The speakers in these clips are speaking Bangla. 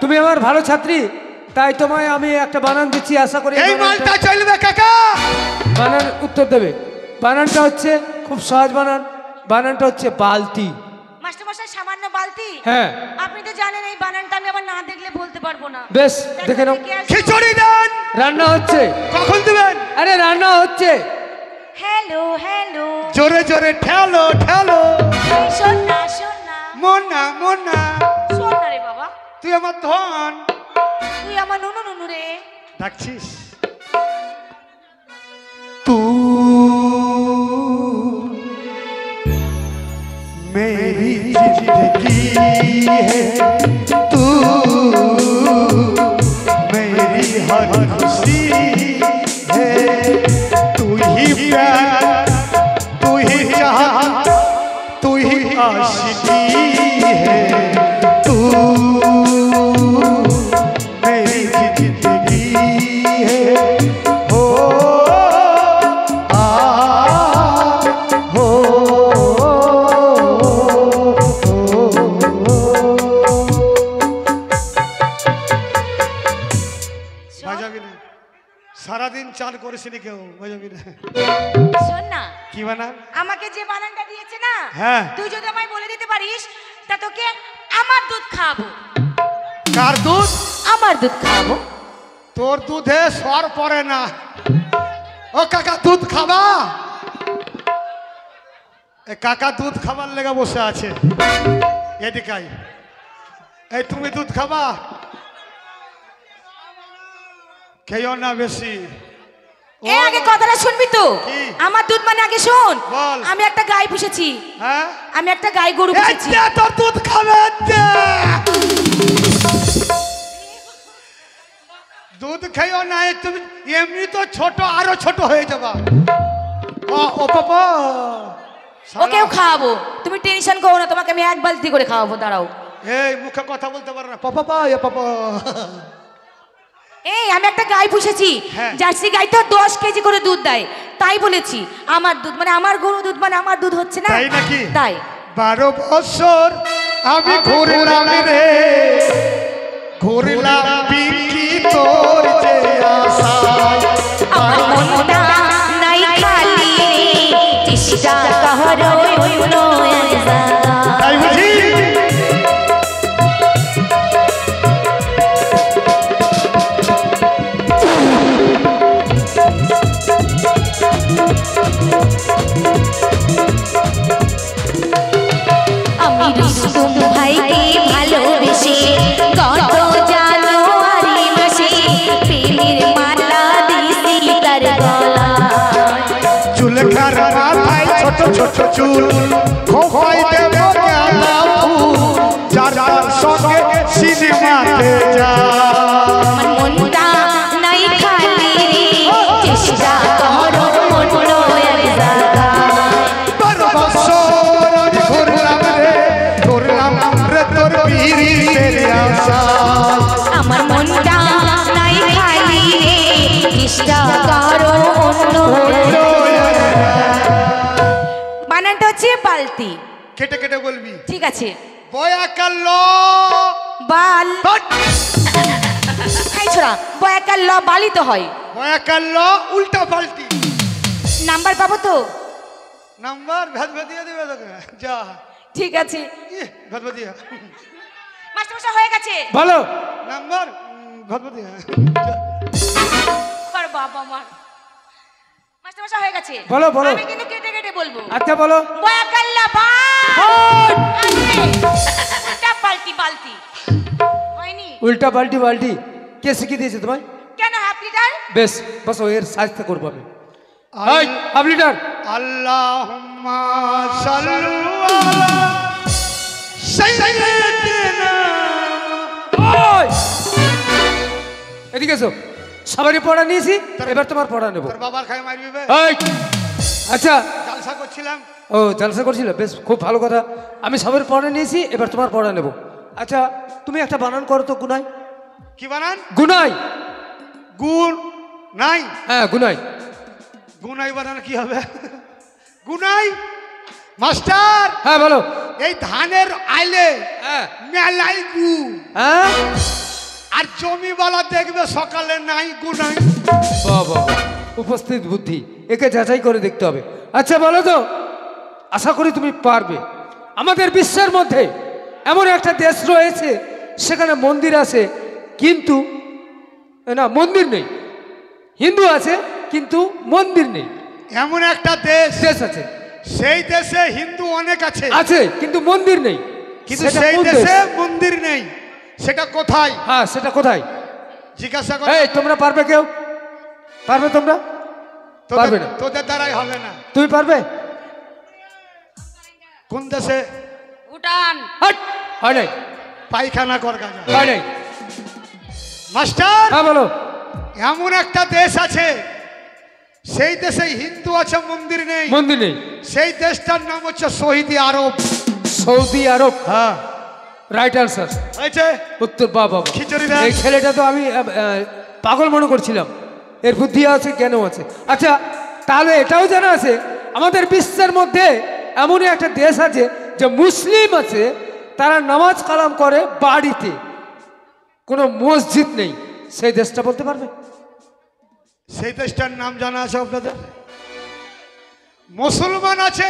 তুমি আমার ভালো ছাত্রী, তাই তোমায় আমি একটা বানান দিচ্ছি, আশা করি এই মালটা চলবে কাকা। বানান উত্তর দেবে। বানানটা হচ্ছে খুব সহজ বানান, বানানটা হচ্ছে বালতি। মাস্টারমশাই সামান্য বালতি? হ্যাঁ। আপনি তো জানেন এই বানানটা আমি আবার না দেখলে বলতে পারবো না। বেশ দেখে নাও। খিচুড়ি দেন। রান্না হচ্ছে। কখন দিবেন? আরে রান্না হচ্ছে। Hello hello. জোরে জোরে ঠেলো ঠেলো। শোন না শোন না। মোনা মোনা। শোন না রে বাবা। তুই আমার ধন। তুই আমার নুনু নুনু রে। ডাকছিস? तू मेरी जिंदगी है, तू मेरी हर खुशी है, तू ही प्यार, तू ही चाहत, तू ही आशिकी है, तू मेरी जिंदगी है। সারাদিন চাল করেছিনি কেউ বুঝবি না। শোন না, কি বানান? আমাকে যে বানানটা দিয়েছে না, হ্যাঁ, তুই যদি আমায় বলে দিতে পারিস তা তোকে আমার দুধ খাওয়াবো। কার দুধ? আমার দুধ খাওয়াবো। তোর দুধে সর পড়ে না। ও কাকা দুধ খাবা? এ কাকা দুধ খাবার লেগে বসে আছে। এদিকাই, এই তুমি দুধ খাবা? খেয়েও না বেশি। এ আগে কথাটা শুনবি তো? আমার দুধ মানে আগে শোন। আমি একটা গাই পুষেছি। হ্যাঁ, আমি একটা গাই গরু পুষেছি। তোর দুধ খাবে? দুধ খেয়েও না, তুমি এমনি তো ছোট, আরো ছোট হয়ে যাবা। ও পাপা, ওকেও খাওয়াবো, তুমি টেনশন করো না, তোমাকে আমি এক বালতি করে খাওয়াবো। দাঁড়াও। এই মুখে কথা বলতে পারো না। পাপা পাপা। এই আমি একটা গাই পুষেছি, জার্সি গাই তো 10 কেজি করে দুধ দেয়, তাই বলেছি আমার দুধ মানে আমার গরু দুধ মানে আমার দুধ হচ্ছে না, তাই নাকি? তাই 12 বছর আমি ঘুরলাম রে, ঘুরলাম পিঙ্কি তোর যে আশায়, আমার মনটা নাই খালি চেষ্টা করো অন্য এক জায়গায়। তাই বুঝি? আমি রুস্তুম ভাইকে ভালোবেসে কত জানুয়ারি মাসে প্রেমের মালা দিছি তার গলায়। চুলকার মাথায় ছোট ছোট চুল, খোপায় দেব গাঁদা ফুল, যার যার সঙ্গে সিনেমাতে যায়। আমার মনটা নাই খালি রে, চেষ্টা করো অন্য এক জায়গায়। 12 বছর আমি ঘুরলাম রে, ঘুরলাম রে তোর পীরিতের আশায়। আমার মনটা নাই খালি রে, চেষ্টা করো অন্য। বানানটা হচ্ছে বালতি। কেটে কেটে বলবি? ঠিক আছে। বয়াকাল বাল এই ছোড়া, বয়াকাল ল বালি তো হয়। বয়াকাল উল্টা পাল্টি। নাম্বার পাবো তো? নাম্বার ভেদ ভেদিয়ে দিবে তোকে, যা। ঠিক আছে। ভেদ ভেদিয়ে মাস্টারমশাই হয়ে গেছে। বলো নাম্বার ভেদ ভেদিয়ে। আর বাবা আমার মাস্টারমশাই হয়ে গেছে। বলো বলো। আমি কিন্তু কেটে কেটে বলবো। আচ্ছা বলো। বয়াকাল ল বাল উল্টা পাল্টি বালতি হয়নি? উল্টা পাল্টি বাল্টি কে শিখিয়ে দিয়েছে তোমায়? কেন হাফ লিটার? বেশ বসো, এর সাজতে করবো আমি। এই হাফ লিটার। আল্লাহুম্মা সাল্লু আলা সাইয়্যিদিনা। ওই এদিকে এসো, সবারই পড়া নিয়েছি, এবার তোমার পড়া নেবো। তোর বাবার খাই মারবি বে। এই আচ্ছা, জলসা করছিলাম। ও জলসা করছিল, বেশ খুব ভালো কথা। আমি সবার পড়া নিয়েছি, এবার তোমার পড়া নেব। আচ্ছা তুমি একটা বানান করো তো, গুনাই। কি বানান? গুনাই। গুণ নাই? হ্যাঁ গুনাই। গুনাই বানান কি হবে? গুনাই মাস্টার। হ্যাঁ বলো। এই ধানের আইলে হ্যাঁ মেলাই গু, হ্যাঁ আর জমিওয়ালা দেখবে সকালে নাই গু নাই। বাবা, উপস্থিত বুদ্ধি, একে যাচাই করে দেখতে হবে। আচ্ছা বলো তো, আশা করি তুমি পারবে। আমাদের বিশ্বের মধ্যে এমন একটা দেশ রয়েছে সেখানে মন্দির আছে কিন্তু না মন্দির নেই, হিন্দু আছে কিন্তু মন্দির নেই। এমন একটা দেশ দেশ আছে, সেই দেশে হিন্দু অনেক আছে, আছে কিন্তু মন্দির নেই। কিন্তু সেটা সেই কোন দেশ? দেশে মন্দির নেই। সেটা কোথায় হ্যাঁ সেটা কোথায়? জিজ্ঞাসা কর। এই তোমরা পারবে? কেউ পারবে? তোমরা পারবে না, তোদের দ্বারাই হবে না। তুমি পারবে? কোন দেশে? ভুটান। হাট! হয় নাই, পায়খানা কর গাজা। হয় নাই। মাস্টার, হ্যাঁ বলো। এমন একটা দেশ আছে, সেই দেশে হিন্দু আছে, মন্দির নেই। মন্দির নেই। সেই দেশটার নাম হচ্ছে সৌদি আরব। সৌদি আরব। হ্যাঁ, রাইট আনসার। হয়েছে। উত্তর বাবা। খিচুড়ি দেন। এই ছেলেটা তো আমি পাগল মনে করছিলাম, এর বুদ্ধি আছে, জ্ঞান আছে। আচ্ছা তাহলে এটাও জানা আছে আমাদের বিশ্বের মধ্যে এমনই একটা দেশ আছে যে মুসলিম আছে, তারা নামাজ কালাম করে বাড়িতে, কোনো মসজিদ নেই। সেই দেশটা বলতে পারবে? সেই দেশটার নাম জানা আছে আপনাদের? মুসলমান আছে,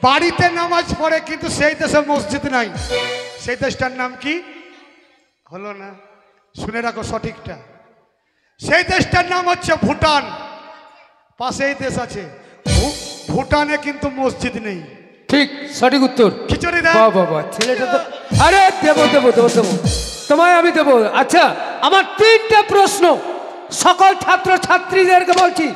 বাড়িতে নামাজ পড়ে, কিন্তু সেই দেশে মসজিদ নাই। সেই দেশটার নাম কি? হলো না, শুনে রাখো সঠিকটা। সেই দেশটার নাম হচ্ছে ভুটান। পাশেই দেশ আছে, ভুটানে কিন্তু মসজিদ নেই। ঠিক, সঠিক উত্তর। খিচুড়ি দেন। বাবা, ছেলেটা তো, আরে দেবো দেবো দেবো দেবো, তোমায় আমি দেবো। আচ্ছা আমার তিনটা প্রশ্ন, সকল ছাত্র ছাত্রীদেরকে বলছি,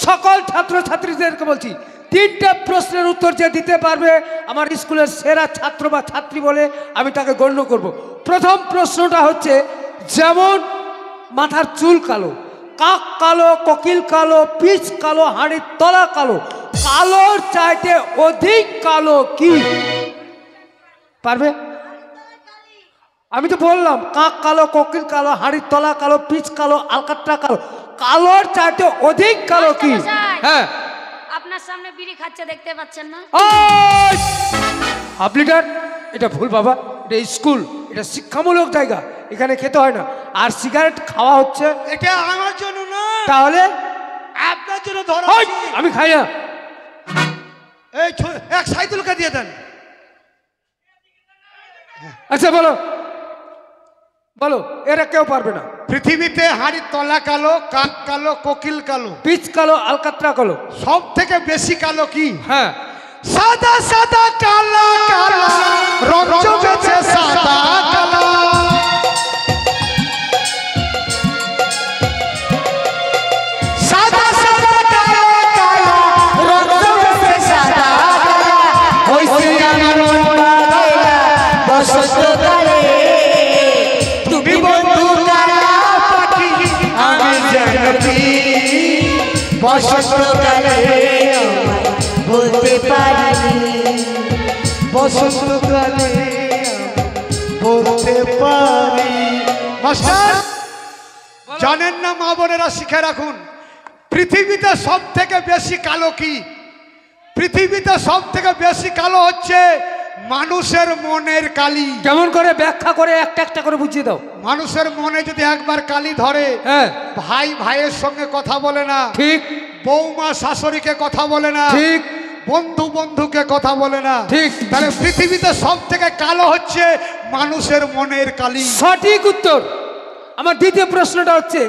সকল ছাত্র ছাত্রীদেরকে বলছি, তিনটা প্রশ্নের উত্তর যে দিতে পারবে আমার স্কুলের সেরা ছাত্র বা ছাত্রী বলে আমি তাকে গণ্য করব। প্রথম প্রশ্নটা হচ্ছে, যেমন মাথার চুল কালো, কাক কালো, কোকিল কালো, পিচ কালো, হাঁড়ির তলা কালো, কালোর চাইতে অধিক কালো কি? পারবে? আমি তো বললাম কাক কালো, কোকিল কালো, হাঁড়ির তলা কালো, পিচ কালো, আলকাতরা কালো, কালোর চাইতে অধিক কালো কি? হ্যাঁ, আপনার সামনে বিড়ি খাচ্ছে, দেখতে পাচ্ছেন না? হাফ লিটার, এটা ভুল বাবা, এটা স্কুল, এটা শিক্ষামূলক জায়গা, এখানে খেতে হয় না। আর সিগারেট খাওয়া হচ্ছে, এটা আমার জন্য না, তাহলে আপনার জন্য ধরা। ওই, আমি খাই না। এই এক সাইদুলকে দিয়ে দেন। আচ্ছা বলো বলো, এরা কেউ পারবে না। পৃথিবীতে হাঁড়ির তলা কালো, কাক কালো, কোকিল কালো, পিচ কালো, আলকাতরা কালো, সব থেকে বেশি কালো কি? হ্যাঁ সাদা সাদা কালা কালা, রং জমেছে সাদা কালা। সাদা সাদা কালা কালা, রং জমেছে সাদা কালা। হইছে আমার মন পাগলা, বসন্তকালে তুমি বন্ধু কালা পাখি, আমি জানতি বসন্তকালে বলতে পারি, বসন্তকালে বলতে পারি। মাস্টার জানেন না, মা বোনেরা শিখে রাখুন, পৃথিবীতে সব থেকে বেশি কালো কি? পৃথিবীতে সব থেকে বেশি কালো হচ্ছে মানুষের মনের কালি। কেমন করে ব্যাখ্যা করে একটা একটা করে বুঝিয়ে দাও। মানুষের মনে যদি একবার কালি ধরে, হ্যাঁ ভাই ভাইয়ের সঙ্গে কথা বলে না, ঠিক, বৌমা শাশুড়িকে কথা বলে না, ঠিক, বন্ধু বন্ধুকে কথা বলে না, ঠিক। তাহলে পৃথিবীতে সব থেকে কালো হচ্ছে মানুষের মনের কালি। সঠিক উত্তর। আমার দ্বিতীয় প্রশ্নটা হচ্ছে,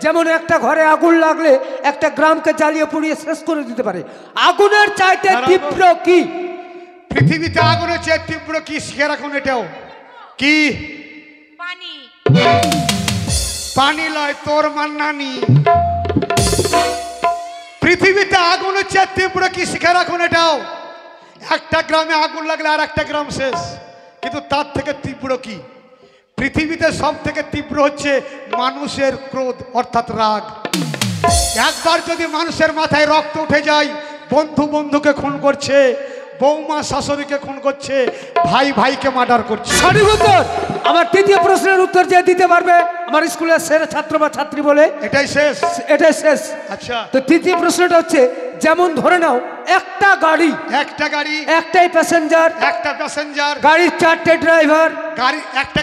যেমন একটা ঘরে আগুন লাগলে একটা গ্রামকে জ্বালিয়ে পুড়িয়ে শেষ করে দিতে পারে, আগুনের চাইতে তীব্র কি? পৃথিবীতে আগুনের চেয়ে তীব্র কি? শিখে রাখুন এটাও। কি? পানি। পানি লয়, তোর মান্নানি। পৃথিবীতে আগুনের চেয়ে তীব্র কি? শিখে রাখুন এটাও। একটা গ্রামে আগুন লাগলে আর একটা গ্রাম শেষ, কিন্তু তার থেকে তীব্র কি? পৃথিবীতে সব থেকে তীব্র হচ্ছে মানুষের ক্রোধ, অর্থাৎ রাগ। একবার যদি মানুষের মাথায় রক্ত উঠে যায়, বন্ধু বন্ধুকে খুন করছে, বৌমা শাশুড়িকে খুন করছে, ভাই ভাইকে মার্ডার করছে। সঠিক উত্তর। আমার তৃতীয় প্রশ্নের উত্তর যে দিতে পারবে আমার স্কুলের সেরা ছাত্র বা ছাত্রী বলে, এটাই শেষ। এটাই শেষ। আচ্ছা, তো তৃতীয় প্রশ্নটা হচ্ছে, যেমন ধরে নাও একটা গাড়ি, একটা গাড়ি, একটাই প্যাসেঞ্জার, একটা প্যাসেঞ্জার, গাড়ির চারটে ড্রাইভার, গাড়ি একটা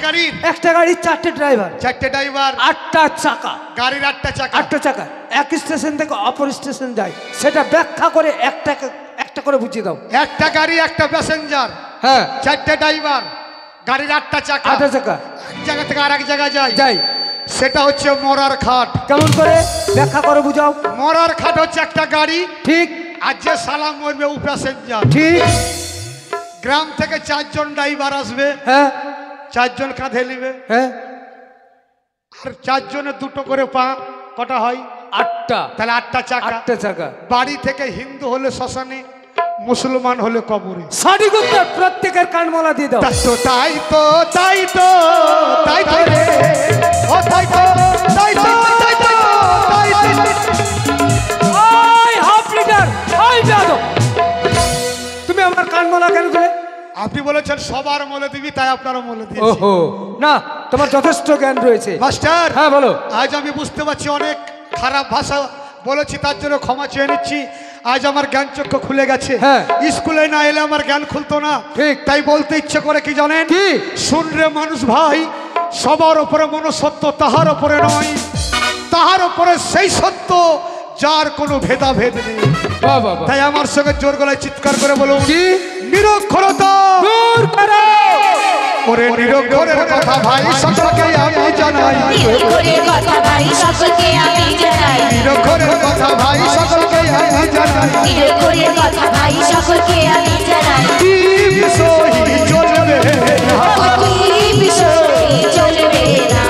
গাড়ির চারটে ড্রাইভার, চারটে ড্রাইভার, আটটা চাকা, গাড়ির আটটা চাকা, আটটা চাকা এক স্টেশন থেকে অপর স্টেশন যায়, সেটা ব্যাখ্যা করে একটা করে বুঝিয়ে দাও। একটা গাড়ি, একটা প্যাসেঞ্জার, হ্যাঁ, চারটে ড্রাইভার, গাড়ির আটটা চাকা, আটটা চাকা, এক জায়গা থেকে আর এক জায়গায় যায়, যাই। সেটা হচ্ছে মরার খাট। কেমন করে ব্যাখ্যা করে বুঝাও। মরার খাট হচ্ছে একটা গাড়ি, ঠিক, আর যে সালাম মরবে ও প্যাসেঞ্জার। ঠিক, গ্রাম থেকে চারজন ড্রাইভার আসবে, হ্যাঁ, চারজন কাঁধে নিবে, হ্যাঁ, আর চারজনের দুটো করে পা, কটা হয়? আটটা, তাহলে আটটা চাকা। আটটা চাকা। বাড়ি থেকে হিন্দু হলে শ্মশানে, মুসলমান হলে কবরে। সঠিক উত্তর, প্রত্যেকের কানমালা দিয়ে দাও। তাই তো তাই তো তাই তো রে, ও তাই তো তাই তো তাই তো তাই তো। ওই হাফ লিটার, ওই দাদু, তুমি আমার কানমালা কেন দিলে? আপনি বলেছেন সবার মলে দিবি, তাই আপনারও মলে দিয়েছি। ওহো, না, তোমার যথেষ্ট জ্ঞান রয়েছে। মাস্টার, হ্যাঁ বলো। আজ আমি বুঝতে পারছি অনেক খারাপ ভাষা বলেছি, তার জন্য ক্ষমা চেয়ে নিচ্ছি। আজ আমার জ্ঞান চক্ষু খুলে গেছে। হ্যাঁ। স্কুলে না এলে আমার জ্ঞান খুলতো না। ঠিক। তাই বলতে ইচ্ছে করে কি জানেন? কি? শুন রে মানুষ ভাই, সবার উপরে মনুষ্যত্ব, তাহার উপরে নয়, তাহার উপরে সেই সত্য যার কোনো ভেদাভেদ নেই। বাহ বাহ বাহ। তাই আমার সঙ্গে জোর গলায় চিৎকার করে বলুন, কি? নিরক্ষরতা দূর করো। ওরে নিরক্ষরের কথা ভাই সকলকে আমি জানাই, নিরক্ষরের কথা ভাই সকলকে আমি জানাই, নিরক্ষরের কথা ভাই সকলকে আমি জানাই। নিরক্ষরের কথা ভাই সকলকে আমি জানাই। কি বিষয় চলবে না, অতি বিষয় চলবে না,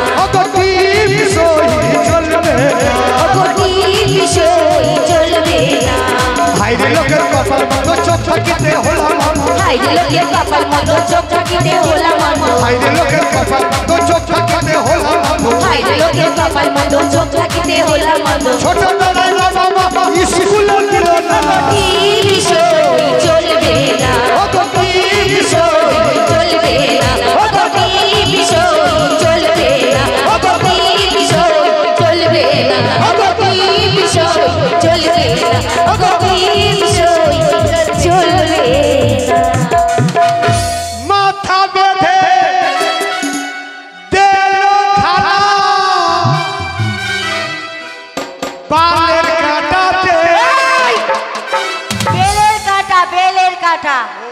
কি বিষয় চলবে না, অতি বিষয় চলবে না। ভাইরে লোকের কপাল মতো চোখ থাকিতে হলাম, হাইরে লোকের কপাল মতো চোখ থাকিতে হলাম অন্ধ, ভাইরে লোকের কপাল মতো চোখ থাকিতে হলাম। হাইরে লোকের কপাল মতো চোখ থাকিতে হলাম অন্ধ। ছোটবেলায় বাবা স্কুলে দিল না, অতি বিষয় চলবে না, অতি বিষয় চলবে না, অতি বিষয় চলবে না, অতি বিষয় চলবে না, অতি বিষয় চলবে না, অতি বিষয় চলবে না। মাথা বেঁধে দিল খালা, বালের কাটাতে। বেলের কাটা, বেলের কাটা। ও